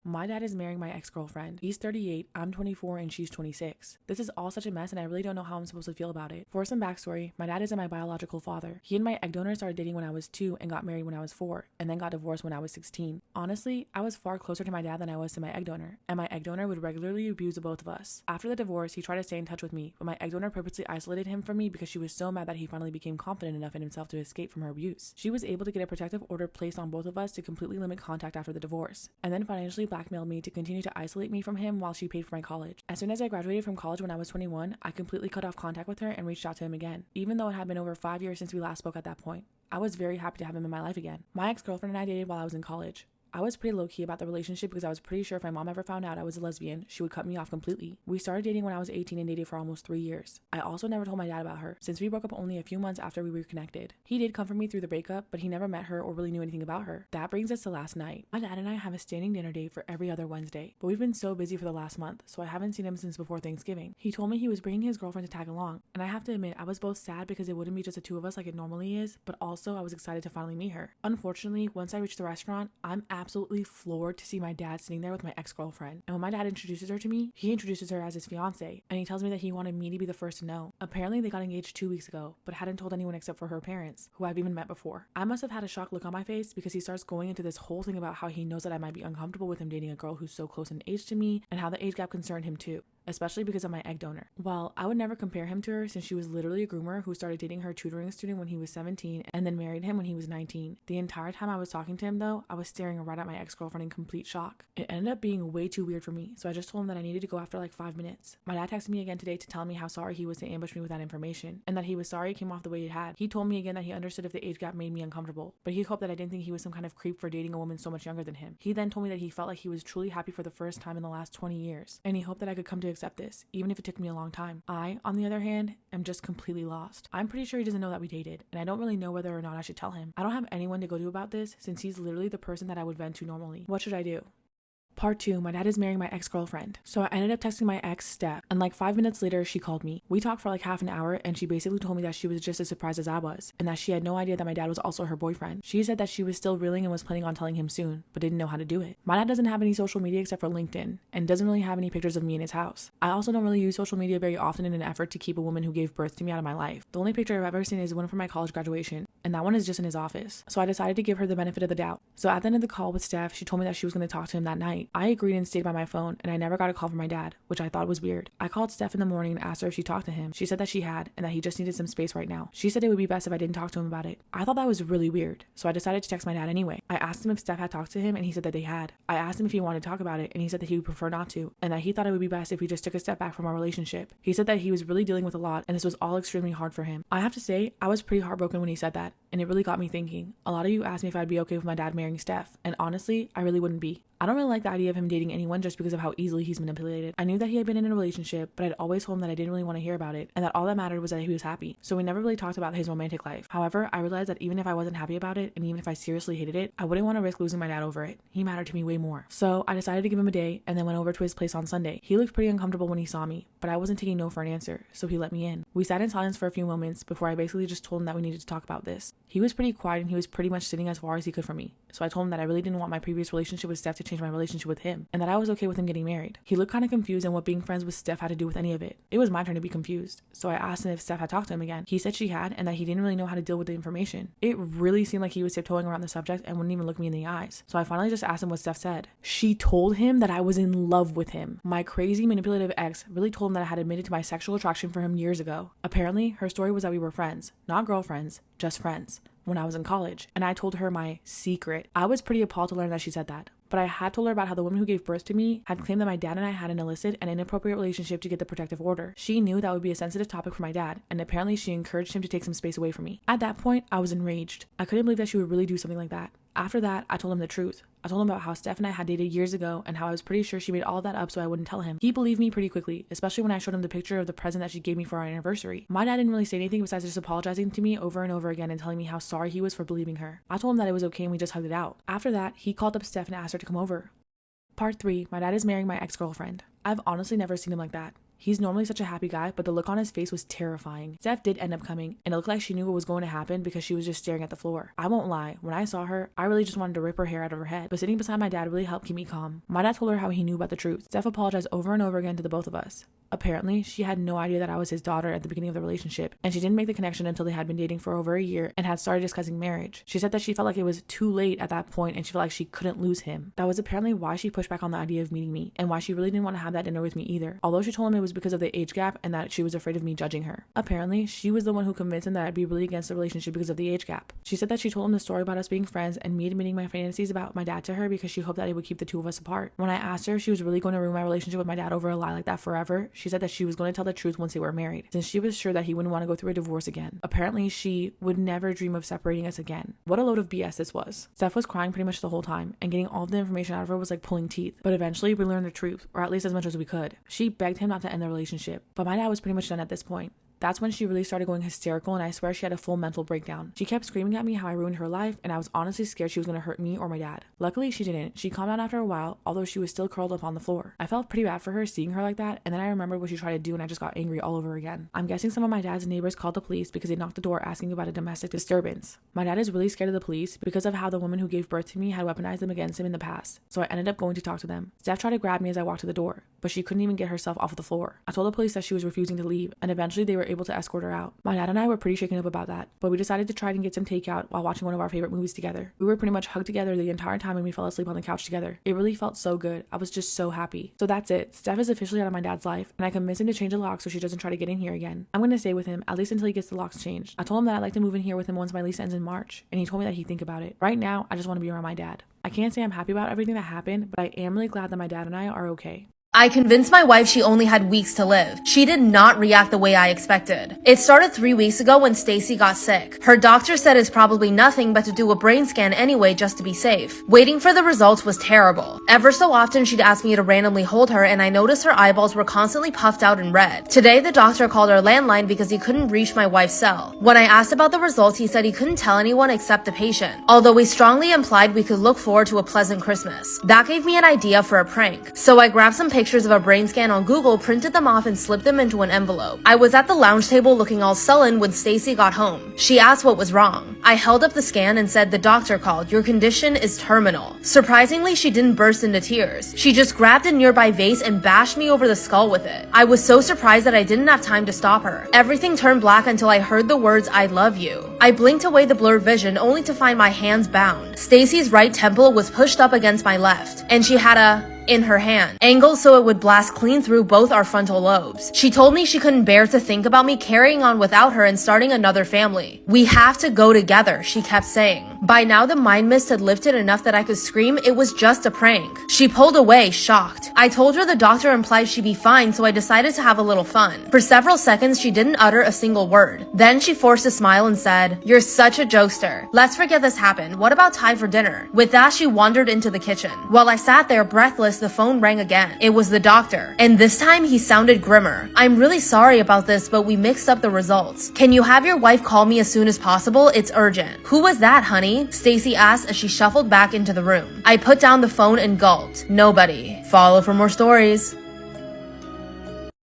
My dad is marrying my ex-girlfriend. He's 38, I'm 24, and she's 26. This is all such a mess, and I really don't know how I'm supposed to feel about it. For some backstory, my dad isn't my biological father. He and my egg donor started dating when I was 2 and got married when I was 4, and then got divorced when I was 16. Honestly, I was far closer to my dad than I was to my egg donor, and my egg donor would regularly abuse the both of us. After the divorce, he tried to stay in touch with me, but my egg donor purposely isolated him from me because she was so mad that he finally became confident enough in himself to escape from her abuse. She was able to get a protective order placed on both of us to completely limit contact after the divorce, and then financially blackmailed me to continue to isolate me from him while she paid for my college. As soon as I graduated from college when I was 21, I completely cut off contact with her and reached out to him again, even though it had been over 5 years since we last spoke at that point. I was very happy to have him in my life again. My ex-girlfriend and I dated while I was in college. I was pretty low-key about the relationship because I was pretty sure if my mom ever found out I was a lesbian, she would cut me off completely. We started dating when I was 18 and dated for almost 3 years. I also never told my dad about her, since we broke up only a few months after we reconnected. He did comfort me through the breakup, but he never met her or really knew anything about her. That brings us to last night. My dad and I have a standing dinner date for every other Wednesday, but we've been so busy for the last month, so I haven't seen him since before Thanksgiving. He told me he was bringing his girlfriend to tag along, and I have to admit I was both sad because it wouldn't be just the two of us like it normally is, but also I was excited to finally meet her. Unfortunately, once I reached the restaurant, I'm absolutely floored to see my dad sitting there with my ex-girlfriend. And when my dad introduces her to me, he introduces her as his fiance, and he tells me that he wanted me to be the first to know. Apparently they got engaged 2 weeks ago, but hadn't told anyone except for her parents, who I've even met before. I must have had a shocked look on my face because he starts going into this whole thing about how he knows that I might be uncomfortable with him dating a girl who's so close in age to me, and how the age gap concerned him too, especially because of my egg donor. Well, I would never compare him to her since she was literally a groomer who started dating her tutoring student when he was 17 and then married him when he was 19. The entire time I was talking to him though, I was staring right at my ex-girlfriend in complete shock. It ended up being way too weird for me, so I just told him that I needed to go after like 5 minutes. My dad texted me again today to tell me how sorry he was to ambush me with that information, and that he was sorry it came off the way it had. He told me again that he understood if the age gap made me uncomfortable, but he hoped that I didn't think he was some kind of creep for dating a woman so much younger than him. He then told me that he felt like he was truly happy for the first time in the last 20 years, and he hoped that I could come to accept this, even if it took me a long time. I, on the other hand, am just completely lost. I'm pretty sure he doesn't know that we dated, and I don't really know whether or not I should tell him. I don't have anyone to go to about this since he's literally the person that I would vent to normally. What should I do? Part 2, my dad is marrying my ex-girlfriend. So I ended up texting my ex, Steph, and like 5 minutes later, she called me. We talked for like half an hour, and she basically told me that she was just as surprised as I was, and that she had no idea that my dad was also her boyfriend. She said that she was still reeling and was planning on telling him soon, but didn't know how to do it. My dad doesn't have any social media except for LinkedIn, and doesn't really have any pictures of me in his house. I also don't really use social media very often in an effort to keep a woman who gave birth to me out of my life. The only picture I've ever seen is one from my college graduation, and that one is just in his office. So I decided to give her the benefit of the doubt. So at the end of the call with Steph, she told me that she was going to talk to him that night. I agreed and stayed by my phone, and I never got a call from my dad, which I thought was weird. I called Steph in the morning and asked her if she talked to him. She said that she had, and that he just needed some space right now. She said it would be best if I didn't talk to him about it. I thought that was really weird, so I decided to text my dad anyway. I asked him if Steph had talked to him, and he said that they had. I asked him if he wanted to talk about it, and he said that he would prefer not to, and that he thought it would be best if we just took a step back from our relationship. He said that he was really dealing with a lot, and this was all extremely hard for him. I have to say, I was pretty heartbroken when he said that, and it really got me thinking. A lot of you asked me if I'd be okay with my dad marrying Steph, and honestly, I really wouldn't be. I don't really like the idea of him dating anyone just because of how easily he's manipulated. I knew that he had been in a relationship, but I'd always told him that I didn't really want to hear about it, and that all that mattered was that he was happy. So we never really talked about his romantic life. However, I realized that even if I wasn't happy about it, and even if I seriously hated it, I wouldn't want to risk losing my dad over it. He mattered to me way more. So I decided to give him a day, and then went over to his place on Sunday. He looked pretty uncomfortable when he saw me, but I wasn't taking no for an answer, so he let me in. We sat in silence for a few moments before I basically just told him that we needed to talk about this. He was pretty quiet, and he was pretty much sitting as far as he could from me. So I told him that I really didn't want my previous relationship with Steph to change my relationship with him, and that I was okay with him getting married. He looked kind of confused on what being friends with Steph had to do with any of it. It was my turn to be confused, so I asked him if Steph had talked to him again. He said she had, and that he didn't really know how to deal with the information. It really seemed like he was tiptoeing around the subject and wouldn't even look me in the eyes. So I finally just asked him what Steph said. She told him that I was in love with him. My crazy manipulative ex really told him that I had admitted to my sexual attraction for him years ago. Apparently, her story was that we were friends, not girlfriends, just friends, when I was in college, and I told her my secret. I was pretty appalled to learn that she said that. But I had told her about how the woman who gave birth to me had claimed that my dad and I had an illicit and inappropriate relationship to get the protective order. She knew that would be a sensitive topic for my dad, and apparently she encouraged him to take some space away from me. At that point, I was enraged. I couldn't believe that she would really do something like that. After that, I told him the truth. I told him about how Steph and I had dated years ago and how I was pretty sure she made all that up so I wouldn't tell him. He believed me pretty quickly, especially when I showed him the picture of the present that she gave me for our anniversary. My dad didn't really say anything besides just apologizing to me over and over again and telling me how sorry he was for believing her. I told him that it was okay and we just hugged it out. After that, he called up Steph and asked her to come over. Part 3, my dad is marrying my ex-girlfriend. I've honestly never seen him like that. He's normally such a happy guy, but the look on his face was terrifying. Steph did end up coming, and it looked like she knew what was going to happen because she was just staring at the floor. I won't lie, when I saw her, I really just wanted to rip her hair out of her head, but sitting beside my dad really helped keep me calm. My dad told her how he knew about the truth. Steph apologized over and over again to the both of us. Apparently, she had no idea that I was his daughter at the beginning of the relationship, and she didn't make the connection until they had been dating for over a year and had started discussing marriage. She said that she felt like it was too late at that point and she felt like she couldn't lose him. That was apparently why she pushed back on the idea of meeting me, and why she really didn't want to have that dinner with me either, although she told him it was because of the age gap and that she was afraid of me judging her. Apparently, she was the one who convinced him that I'd be really against the relationship because of the age gap. She said that she told him the story about us being friends and me admitting my fantasies about my dad to her because she hoped that it would keep the two of us apart. When I asked her if she was really going to ruin my relationship with my dad over a lie like that forever, she said that she was going to tell the truth once they were married, since she was sure that he wouldn't want to go through a divorce again. Apparently, she would never dream of separating us again. What a load of BS this was. Steph was crying pretty much the whole time, and getting all of the information out of her was like pulling teeth. But eventually, we learned the truth, or at least as much as we could. She begged him not to end the relationship, but my dad was pretty much done at this point. That's when she really started going hysterical, and I swear she had a full mental breakdown. She kept screaming at me how I ruined her life, and I was honestly scared she was going to hurt me or my dad. Luckily, she didn't. She calmed down after a while, although she was still curled up on the floor. I felt pretty bad for her seeing her like that, and then I remembered what she tried to do, and I just got angry all over again. I'm guessing some of my dad's neighbors called the police because they knocked the door asking about a domestic disturbance. My dad is really scared of the police because of how the woman who gave birth to me had weaponized them against him in the past, so I ended up going to talk to them. Steph tried to grab me as I walked to the door, but she couldn't even get herself off of the floor. I told the police that she was refusing to leave, and eventually they were able to escort her out. My dad and I were pretty shaken up about that, but we decided to try and get some takeout while watching one of our favorite movies together. We were pretty much hugged together the entire time, and we fell asleep on the couch together. It really felt so good. I was just so happy. So that's it. Steph is officially out of my dad's life, and I convinced him to change the lock so she doesn't try to get in here again. I'm going to stay with him, at least until he gets the locks changed. I told him that I'd like to move in here with him once my lease ends in March, and he told me that he'd think about it. Right now, I just want to be around my dad. I can't say I'm happy about everything that happened, but I am really glad that my dad and I are okay. I convinced my wife she only had weeks to live. She did not react the way I expected. It started 3 weeks ago when Stacy got sick. Her doctor said it's probably nothing but to do a brain scan anyway just to be safe. Waiting for the results was terrible. Ever so often she'd ask me to randomly hold her, and I noticed her eyeballs were constantly puffed out and red. Today the doctor called our landline because he couldn't reach my wife's cell. When I asked about the results, he said he couldn't tell anyone except the patient, although he strongly implied we could look forward to a pleasant Christmas. That gave me an idea for a prank, so I grabbed some pictures of a brain scan on Google, printed them off, and slipped them into an envelope. I was at the lounge table looking all sullen when Stacy got home. She asked what was wrong. I held up the scan and said, "The doctor called. Your condition is terminal." Surprisingly, she didn't burst into tears. She just grabbed a nearby vase and bashed me over the skull with it. I was so surprised that I didn't have time to stop her. Everything turned black until I heard the words, "I love you." I blinked away the blurred vision only to find my hands bound. Stacy's right temple was pushed up against my left, and she had a in her hand, angled so it would blast clean through both our frontal lobes. She told me she couldn't bear to think about me carrying on without her and starting another family. "We have to go together," she kept saying. By now the mind mist had lifted enough that I could scream it was just a prank. She pulled away, shocked. I told her the doctor implied she'd be fine, so I decided to have a little fun. For several seconds she didn't utter a single word. Then she forced a smile and said, "You're such a jokester. Let's forget this happened. What about time for dinner?" With that she wandered into the kitchen. While I sat there breathless, the phone rang again. It was the doctor, and this time he sounded grimmer. "I'm really sorry about this, but we mixed up the results. Can you have your wife call me as soon as possible? It's urgent." "Who was that, honey?" Stacy asked as she shuffled back into the room. I put down the phone and gulped. "Nobody." Follow for more stories.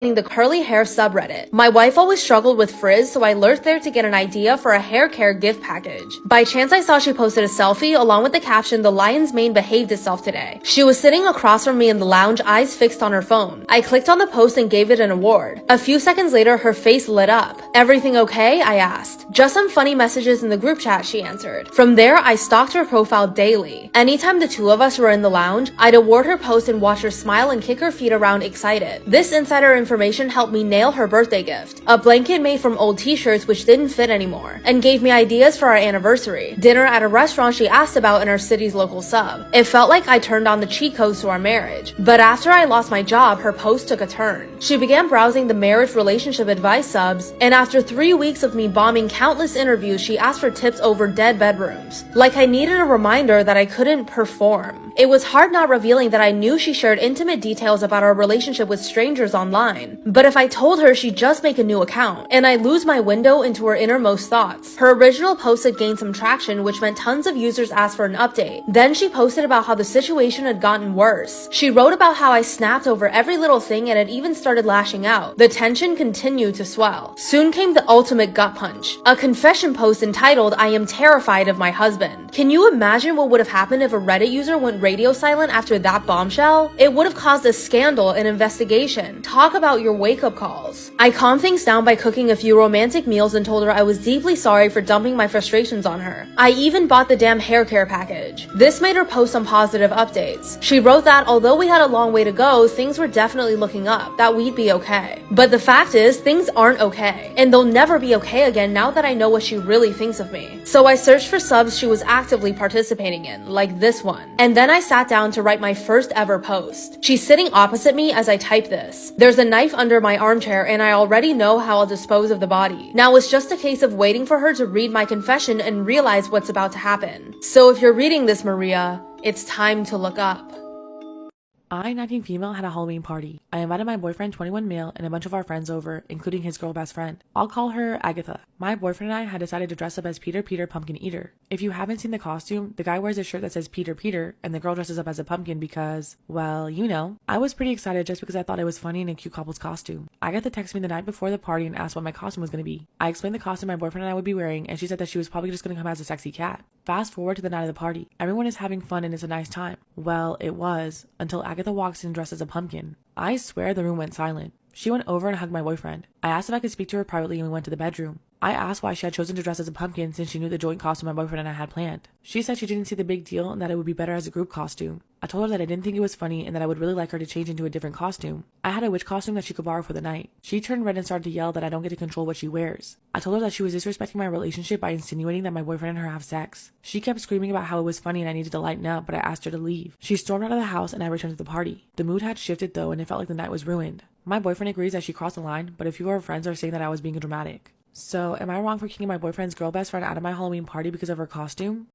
The curly hair subreddit. My wife always struggled with frizz, so I lurked there to get an idea for a hair care gift package. By chance I saw she posted a selfie along with the caption, "The lion's mane behaved itself today." She was sitting across from me in the lounge, eyes fixed on her phone. I clicked on the post and gave it an award. A few seconds later her face lit up. "Everything okay?" I asked. "Just some funny messages in the group chat," she answered. From there I stalked her profile daily. Anytime the two of us were in the lounge, I'd award her post and watch her smile and kick her feet around excited. This insider information helped me nail her birthday gift, a blanket made from old t-shirts which didn't fit anymore, and gave me ideas for our anniversary, dinner at a restaurant she asked about in our city's local sub. It felt like I turned on the cheat codes to our marriage. But after I lost my job, her post took a turn. She began browsing the marriage relationship advice subs, and after 3 weeks of me bombing countless interviews, she asked for tips over dead bedrooms. Like I needed a reminder that I couldn't perform. It was hard not revealing that I knew she shared intimate details about our relationship with strangers online. But if I told her, she'd just make a new account, and I'd lose my window into her innermost thoughts. Her original post had gained some traction, which meant tons of users asked for an update. Then she posted about how the situation had gotten worse. She wrote about how I snapped over every little thing and had even started lashing out. The tension continued to swell. Soon came the ultimate gut punch. A confession post entitled, "I am terrified of my husband." Can you imagine what would have happened if a Reddit user went radio silent after that bombshell? It would have caused a scandal and investigation. Talk about your wake-up calls. I calmed things down by cooking a few romantic meals and told her I was deeply sorry for dumping my frustrations on her. I even bought the damn hair care package. This made her post some positive updates. She wrote that although we had a long way to go, things were definitely looking up, that we'd be okay. But the fact is, things aren't okay. And they'll never be okay again now that I know what she really thinks of me. So I searched for subs she was actively participating in, like this one. And then I sat down to write my first ever post. She's sitting opposite me as I type this. There's a knife under my armchair and I already know how I'll dispose of the body. Now it's just a case of waiting for her to read my confession and realize what's about to happen. So if you're reading this, Maria, it's time to look up. I, 19 female, had a Halloween party. I invited my boyfriend, 21 male, and a bunch of our friends over, including his girl best friend. I'll call her Agatha. My boyfriend and I had decided to dress up as Peter Pumpkin Eater. If you haven't seen the costume, the guy wears a shirt that says Peter, and the girl dresses up as a pumpkin because, well, you know. I was pretty excited just because I thought it was funny and a cute couple's costume. Agatha texted me the night before the party and asked what my costume was going to be. I explained the costume my boyfriend and I would be wearing, and she said that she was probably just going to come as a sexy cat. Fast forward to the night of the party. Everyone is having fun and it's a nice time. Well, it was, until Agatha walks in dressed as a pumpkin. I swear the room went silent. She went over and hugged my boyfriend. I asked if I could speak to her privately and we went to the bedroom. I asked why she had chosen to dress as a pumpkin since she knew the joint costume my boyfriend and I had planned. She said she didn't see the big deal and that it would be better as a group costume. I told her that I didn't think it was funny and that I would really like her to change into a different costume. I had a witch costume that she could borrow for the night. She turned red and started to yell that I don't get to control what she wears. I told her that she was disrespecting my relationship by insinuating that my boyfriend and her have sex. She kept screaming about how it was funny and I needed to lighten up, but I asked her to leave. She stormed out of the house and I returned to the party. The mood had shifted though and it felt like the night was ruined. My boyfriend agrees that she crossed the line, but a few of her friends are saying that I was being dramatic. So, am I wrong for kicking my boyfriend's girl best friend out of my Halloween party because of her costume?